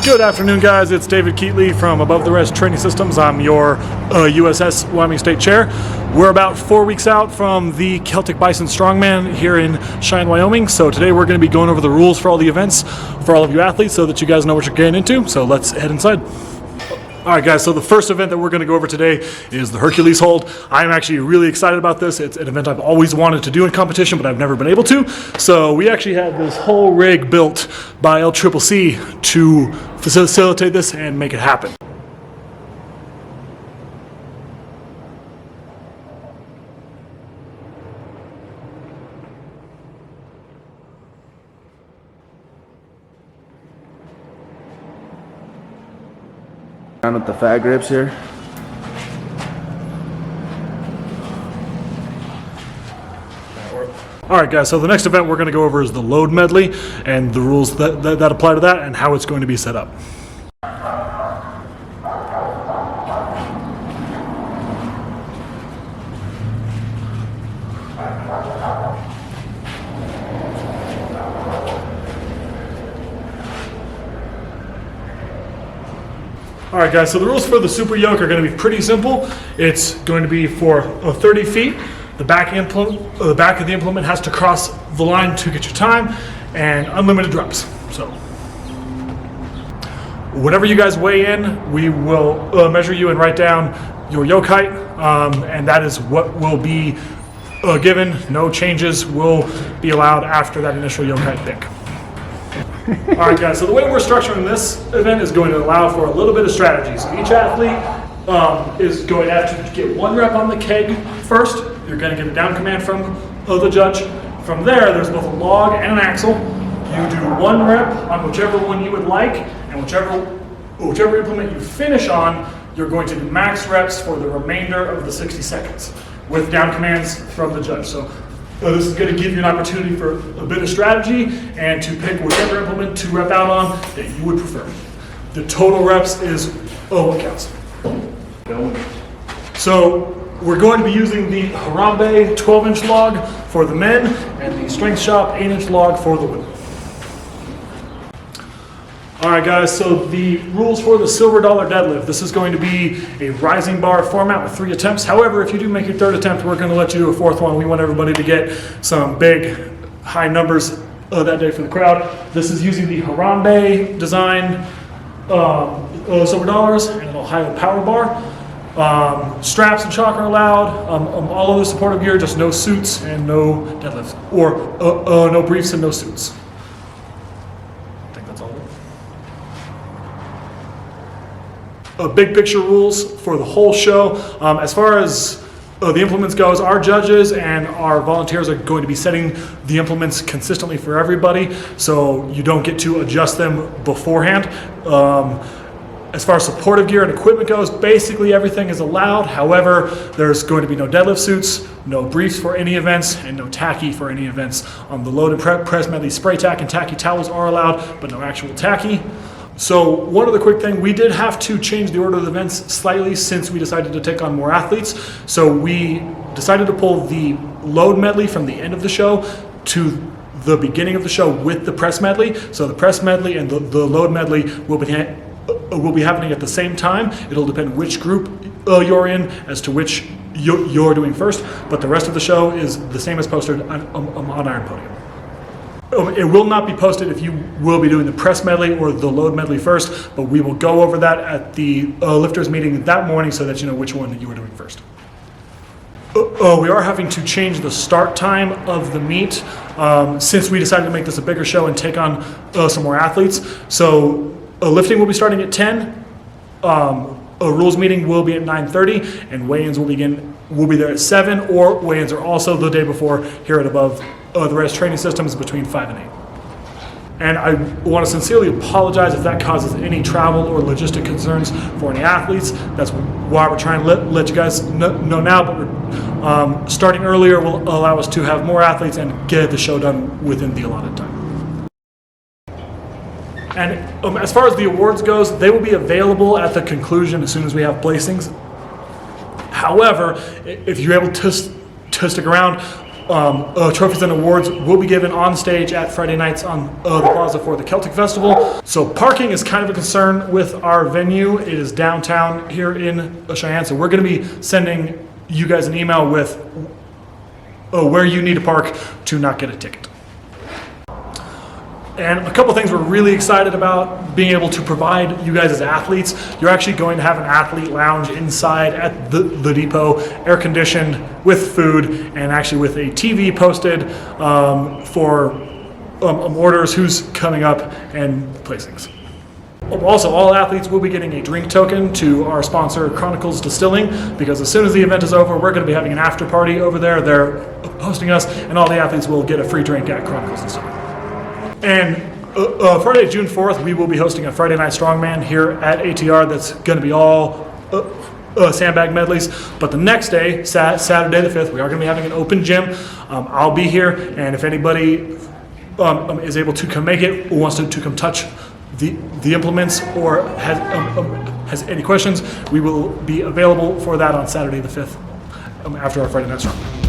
Good afternoon, guys. It's David Keetley from Above the Rest Training Systems. I'm your USS Wyoming State Chair. We're about 4 weeks out from the Celtic Bison Strongman here in Cheyenne, Wyoming. So today we're going to be going over the rules for all the events for all of you athletes so that you guys know what you're getting into. So let's head inside. All right, guys, so the first event that we're going to go over today is the Hercules Hold. I'm actually really excited about this. It's an event I've always wanted to do in competition, but I've never been able to. So we actually had this whole rig built by LCCC to facilitate this and make it happen. Down with the fat grips here. All right, guys, so the next event we're going to go over is the load medley and the rules that apply to that and how it's going to be set up. All right, guys, so the rules for the super yoke are going to be pretty simple. It's going to be for 30 feet. The back of the implement has to cross the line to get your time, and unlimited reps. So whatever you guys weigh in, we will measure you and write down your yoke height, and that is what will be given. No changes will be allowed after that initial yoke height pick. All right, guys, so the way we're structuring this event is going to allow for a little bit of strategy. So each athlete is going to have to get one rep on the keg first. You're going to get a down command from the judge. From there, there's both a log and an axle. You do one rep on whichever one you would like, and whichever implement you finish on, you're going to do max reps for the remainder of the 60 seconds with down commands from the judge. So this is going to give you an opportunity for a bit of strategy and to pick whichever implement to rep out on that you would prefer. The total reps is what counts. So we're going to be using the Harambe 12-inch log for the men and the Strength Shop 8-inch log for the women. All right, guys, so the rules for the silver dollar deadlift. This is going to be a rising bar format with 3 attempts. However, if you do make your 3rd attempt, we're going to let you do a 4th one. We want everybody to get some big, high numbers that day for the crowd. This is using the Harambe design silver dollars and an Ohio power bar. Straps and chalk are allowed. All other supportive gear, just no suits and no deadlifts, or no briefs and no suits. I think that's all. Big picture rules for the whole show. As far as the implements goes, our judges and our volunteers are going to be setting the implements consistently for everybody, so you don't get to adjust them beforehand. As far as supportive gear and equipment goes, basically everything is allowed. However, there's going to be no deadlift suits, no briefs for any events, and no tacky for any events. The loaded press medley spray tack and tacky towels are allowed, but no actual tacky. So one other quick thing, we did have to change the order of the events slightly since we decided to take on more athletes. So we decided to pull the load medley from the end of the show to the beginning of the show with the press medley. So the press medley and the load medley will be happening at the same time. It'll depend which group you're in as to which you're doing first, but the rest of the show is the same as posted on Iron Podium. It will not be posted if you will be doing the press medley or the load medley first, but we will go over that at the lifters meeting that morning so that you know which one that you are doing first. We are having to change the start time of the meet since we decided to make this a bigger show and take on some more athletes. So lifting will be starting at 10. A rules meeting will be at 9:30, and weigh-ins will be there at 7, or weigh-ins are also the day before here at Above the Rest Training Systems between 5 and 8. And I want to sincerely apologize if that causes any travel or logistic concerns for any athletes. That's why we're trying to let you guys know now, but we're, starting earlier will allow us to have more athletes and get the show done within the allotted time. And as far as the awards goes, they will be available at the conclusion as soon as we have placings. However, if you're able to stick around, trophies and awards will be given on stage at Friday nights on the plaza for the Celtic Festival. So parking is kind of a concern with our venue. It is downtown here in Cheyenne, so we're going to be sending you guys an email with where you need to park to not get a ticket. And a couple things we're really excited about being able to provide you guys as athletes. You're actually going to have an athlete lounge inside at the depot, air conditioned, with food, and actually with a TV posted for orders, who's coming up, and placings. Also, all athletes will be getting a drink token to our sponsor, Chronicles Distilling, because as soon as the event is over, we're going to be having an after party over there. They're hosting us, and all the athletes will get a free drink at Chronicles Distilling. And Friday, June 4th, we will be hosting a Friday Night Strongman here at ATR. That's going to be all sandbag medleys. But the next day, Saturday the 5th, we are going to be having an open gym. I'll be here, and if anybody is able to come make it or wants to come touch the implements or has any questions, we will be available for that on Saturday the 5th after our Friday Night Strongman.